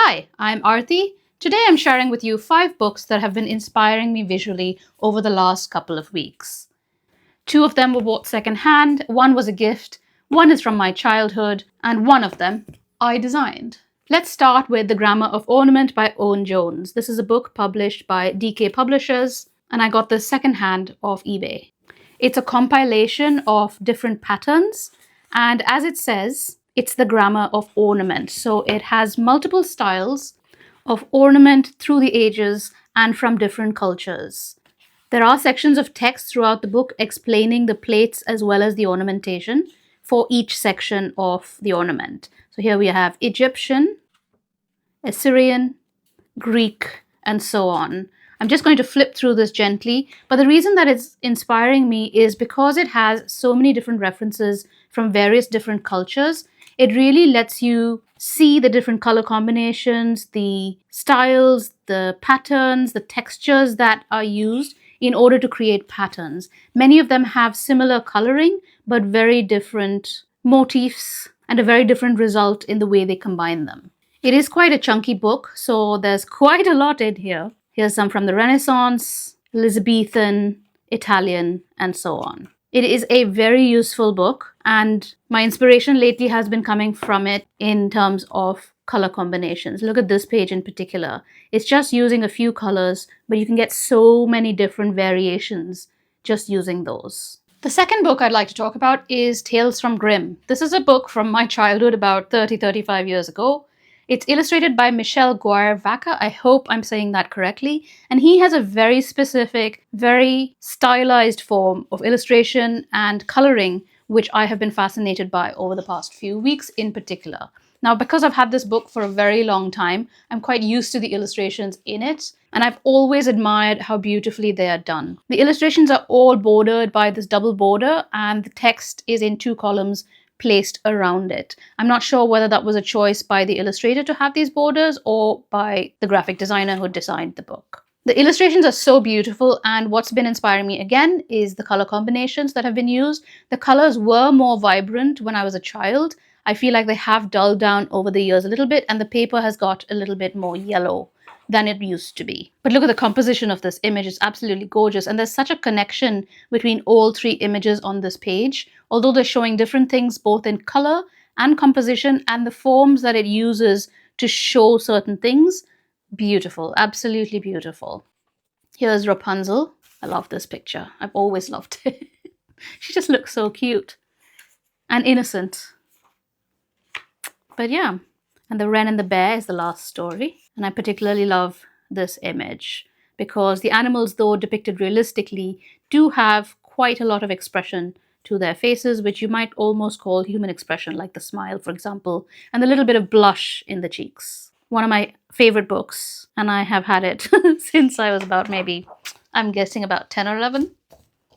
Hi, I'm Arati. Today I'm sharing with you 5 books that have been inspiring me visually over the last couple of weeks. 2 of them were bought secondhand, 1 was a gift, 1 is from my childhood, and 1 of them I designed. Let's start with The Grammar of Ornament by Owen Jones. This is a book published by DK Publishers, and I got this secondhand off eBay. It's a compilation of different patterns, and as it says, it's the grammar of ornament. So it has multiple styles of ornament through the ages and from different cultures. There are sections of text throughout the book explaining the plates as well as the ornamentation for each section of the ornament. So here we have Egyptian, Assyrian, Greek, and so on. I'm just going to flip through this gently, but the reason that it's inspiring me is because it has so many different references from various different cultures. It really lets you see the different color combinations, the styles, the patterns, the textures that are used in order to create patterns. Many of them have similar coloring, but very different motifs and a very different result in the way they combine them. It is quite a chunky book, so there's quite a lot in here. Here's some from the Renaissance, Elizabethan, Italian, and so on. It is a very useful book, and my inspiration lately has been coming from it in terms of color combinations. Look at this page in particular. It's just using a few colors, but you can get so many different variations just using those. The second book I'd like to talk about is Tales from Grimm. This is a book from my childhood about 35 years ago. It's illustrated by Michel Guire-Vaca. I hope I'm saying that correctly. And he has a very specific, very stylized form of illustration and coloring, which I have been fascinated by over the past few weeks in particular. Now, because I've had this book for a very long time, I'm quite used to the illustrations in it, and I've always admired how beautifully they are done. The illustrations are all bordered by this double border, and the text is in 2 columns placed around it. I'm not sure whether that was a choice by the illustrator to have these borders or by the graphic designer who designed the book. The illustrations are so beautiful, and what's been inspiring me again is the color combinations that have been used. The colors were more vibrant when I was a child. I feel like they have dulled down over the years a little bit, and the paper has got a little bit more yellow than it used to be. But look at the composition of this image. It's absolutely gorgeous, and there's such a connection between all 3 images on this page, although they're showing different things both in color and composition and the forms that it uses to show certain things. Beautiful, absolutely beautiful. Here's Rapunzel. I love this picture. I've always loved it. She just looks so cute and innocent. But yeah, and the Wren and the Bear is the last story. And I particularly love this image because the animals, though depicted realistically, do have quite a lot of expression to their faces, which you might almost call human expression, like the smile, for example, and the little bit of blush in the cheeks. One of my favorite books, and I have had it since I was about maybe, I'm guessing about 10 or 11.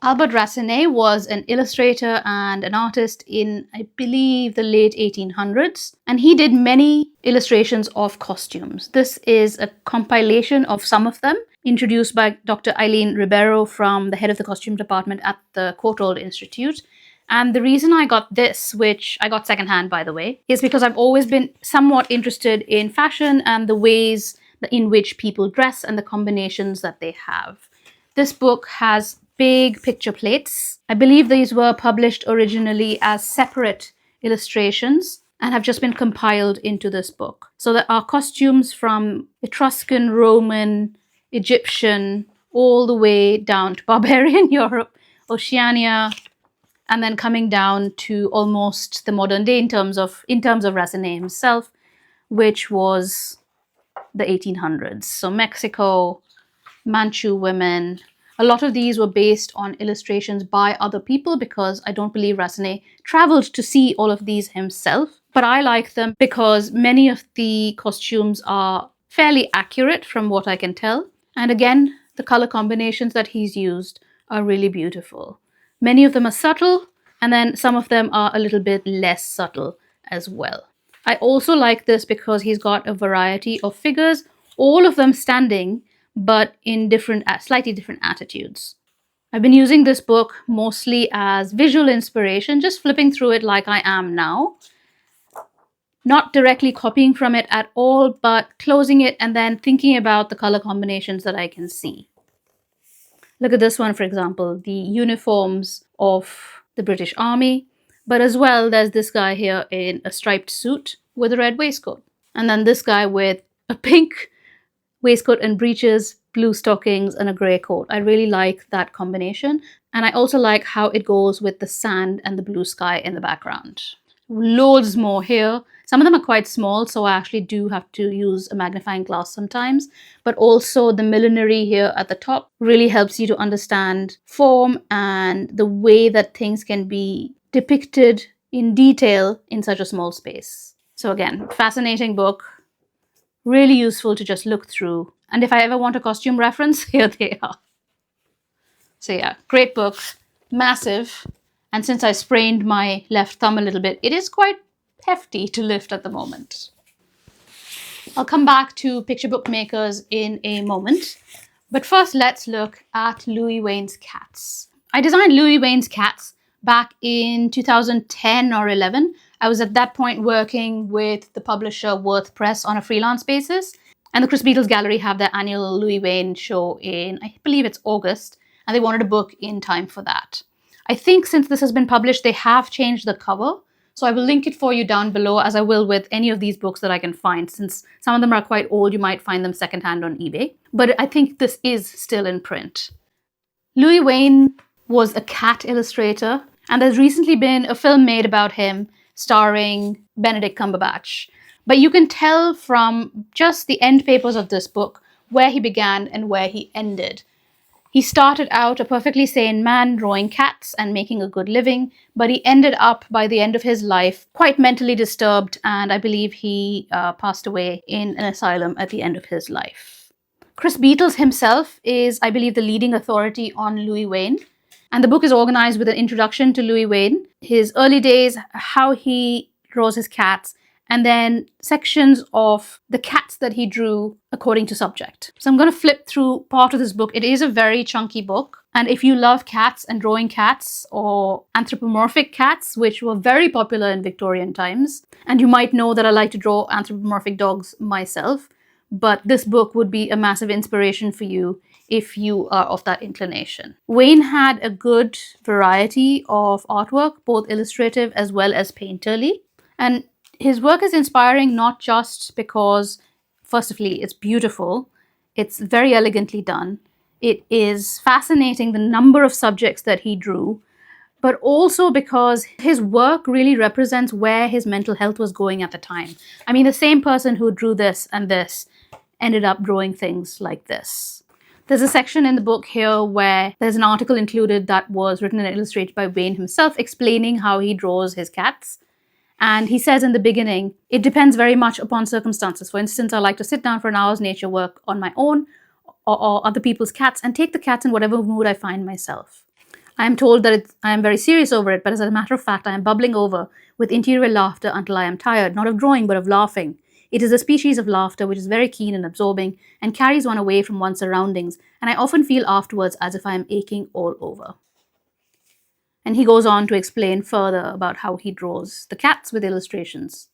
Albert Racinet was an illustrator and an artist in, I believe, the late 1800s, and he did many illustrations of costumes. This is a compilation of some of them, introduced by Dr. Eileen Ribeiro, from the head of the costume department at the Courtauld Institute. And the reason I got this, which I got secondhand, by the way, is because I've always been somewhat interested in fashion and the ways in which people dress and the combinations that they have. This book has big picture plates. I believe these were published originally as separate illustrations and have just been compiled into this book. So there are costumes from Etruscan, Roman, Egyptian, all the way down to barbarian Europe, Oceania, and then coming down to almost the modern day in terms of Racinet himself, which was the 1800s. So Mexico, Manchu women. A lot of these were based on illustrations by other people because I don't believe Racinet traveled to see all of these himself. But I like them because many of the costumes are fairly accurate from what I can tell. And again, the color combinations that he's used are really beautiful. Many of them are subtle, and then some of them are a little bit less subtle as well. I also like this because he's got a variety of figures, all of them standing, but in slightly different attitudes. I've been using this book mostly as visual inspiration, just flipping through it like I am now. Not directly copying from it at all, but closing it and then thinking about the color combinations that I can see. Look at this one, for example, the uniforms of the British Army, but as well, there's this guy here in a striped suit with a red waistcoat. And then this guy with a pink waistcoat and breeches, blue stockings, and a grey coat. I really like that combination. And I also like how it goes with the sand and the blue sky in the background. Loads more here. Some of them are quite small, so I actually do have to use a magnifying glass sometimes. But also the millinery here at the top really helps you to understand form and the way that things can be depicted in detail in such a small space. So again, fascinating book. Really useful to just look through. And if I ever want a costume reference, here they are. So yeah, great book, massive. And since I sprained my left thumb a little bit, it is quite hefty to lift at the moment. I'll come back to picture book makers in a moment. But first, let's look at Louis Wain's cats. I designed Louis Wain's cats back in 2010 or 11. I was at that point working with the publisher Worth Press on a freelance basis. And the Chris Beatles Gallery have their annual Louis Wain show in, I believe it's August. And they wanted a book in time for that. I think since this has been published, they have changed the cover. So I will link it for you down below, as I will with any of these books that I can find. Since some of them are quite old, you might find them secondhand on eBay. But I think this is still in print. Louis Wain was a cat illustrator, and there's recently been a film made about him starring Benedict Cumberbatch. But you can tell from just the end papers of this book where he began and where he ended. He started out a perfectly sane man drawing cats and making a good living, but he ended up, by the end of his life, quite mentally disturbed, and I believe he passed away in an asylum at the end of his life. Chris Beatles himself is, I believe, the leading authority on Louis Wain, and the book is organized with an introduction to Louis Wain, his early days, how he draws his cats, and then sections of the cats that he drew according to subject. So I'm going to flip through part of this book. It is a very chunky book. And if you love cats and drawing cats or anthropomorphic cats, which were very popular in Victorian times, and you might know that I like to draw anthropomorphic dogs myself, but this book would be a massive inspiration for you if you are of that inclination. Wain had a good variety of artwork, both illustrative as well as painterly. And his work is inspiring not just because, firstly, it's beautiful, it's very elegantly done, it is fascinating the number of subjects that he drew, but also because his work really represents where his mental health was going at the time. I mean, the same person who drew this and this ended up drawing things like this. There's a section in the book here where there's an article included that was written and illustrated by Wain himself, explaining how he draws his cats. And he says in the beginning, it depends very much upon circumstances. For instance, I like to sit down for an hour's nature work on my own or other people's cats and take the cats in whatever mood I find myself. I am told that I am very serious over it, but as a matter of fact, I am bubbling over with interior laughter until I am tired, not of drawing, but of laughing. It is a species of laughter which is very keen and absorbing and carries one away from one's surroundings, and I often feel afterwards as if I am aching all over. And he goes on to explain further about how he draws the cats with illustrations.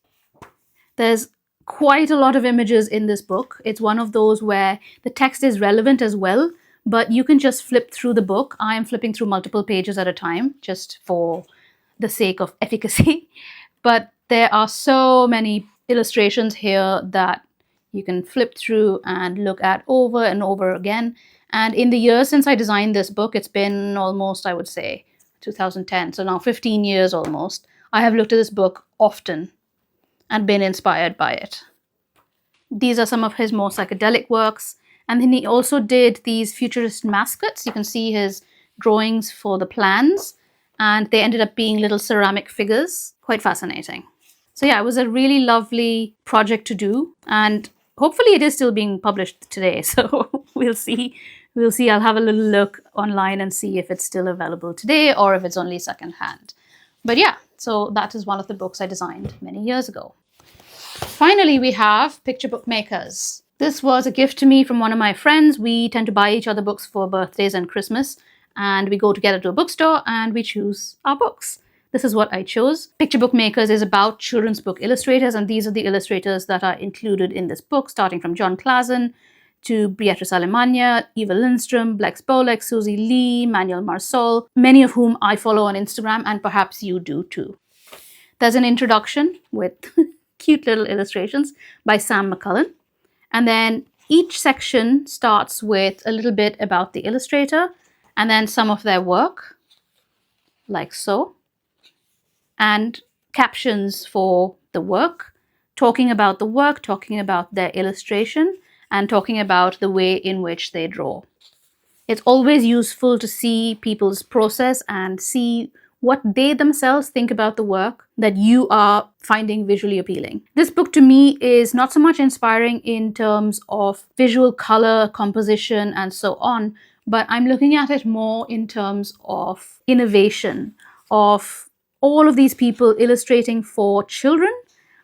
There's quite a lot of images in this book. It's one of those where the text is relevant as well, but you can just flip through the book. I am flipping through multiple pages at a time, just for the sake of efficacy. But there are so many illustrations here that you can flip through and look at over and over again. And in the years since I designed this book, it's been almost, I would say, 2010, so now 15 years almost, I have looked at this book often and been inspired by it. These are some of his more psychedelic works, and then he also did these futurist mascots. You can see his drawings for the plans, and they ended up being little ceramic figures. Quite fascinating. So yeah, it was a really lovely project to do, and hopefully it is still being published today, so we'll see. We'll see. I'll have a little look online and see if it's still available today or if it's only secondhand. But yeah, so that is one of the books I designed many years ago. Finally, we have Picture Book Makers. This was a gift to me from one of my friends. We tend to buy each other books for birthdays and Christmas, and we go together to a bookstore and we choose our books. this is what I chose. Picture Book Makers is about children's book illustrators, and these are the illustrators that are included in this book, starting from John Clason to Beatrice Alemania, Eva Lindstrom, Blex Bolek, Susie Lee, Manuel Marsol, many of whom I follow on Instagram, and perhaps you do too. There's an introduction with cute little illustrations by Sam McCullen. And then each section starts with a little bit about the illustrator and then some of their work, like so, and captions for the work, talking about the work, talking about their illustration, and talking about the way in which they draw. It's always useful to see people's process and see what they themselves think about the work that you are finding visually appealing. This book to me is not so much inspiring in terms of visual color, composition, and so on, but I'm looking at it more in terms of innovation, of all of these people illustrating for children,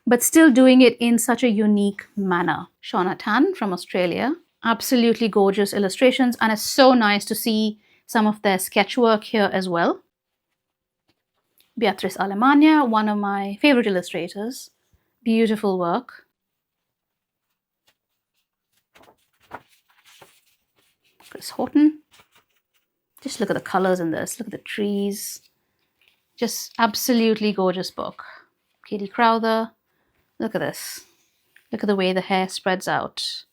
but still doing it in such a unique manner. Shauna Tan from Australia. Absolutely gorgeous illustrations, and it's so nice to see some of their sketchwork here as well. Beatrice Alemania, one of my favorite illustrators. Beautiful work. Chris Horton. Just look at the colors in this. Look at the trees. Just absolutely gorgeous book. Katie Crowther. Look at this. Look at the way the hair spreads out.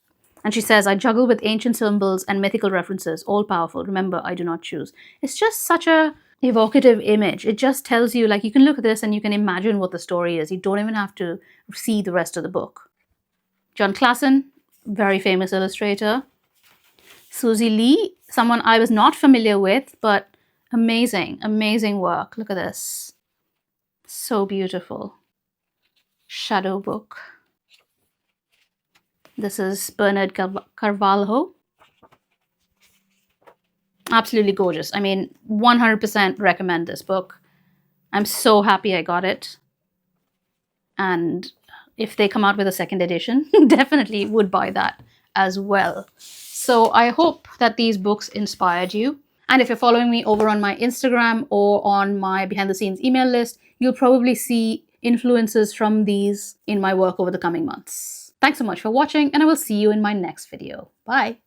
And she says, I juggle with ancient symbols and mythical references, all powerful. Remember, I do not choose. It's just such a evocative image. It just tells you, like, you can look at this and you can imagine what the story is. You don't even have to see the rest of the book. John Clason, very famous illustrator. Susie Lee, someone I was not familiar with, but amazing, amazing work. Look at this. So beautiful. Shadow book. This is Bernard Carvalho. Absolutely gorgeous. I mean, 100% recommend this book. I'm so happy I got it. And if they come out with a second edition, definitely would buy that as well. So I hope that these books inspired you. And if you're following me over on my Instagram or on my behind the scenes email list, you'll probably see influences from these in my work over the coming months. Thanks so much for watching, and I will see you in my next video. Bye.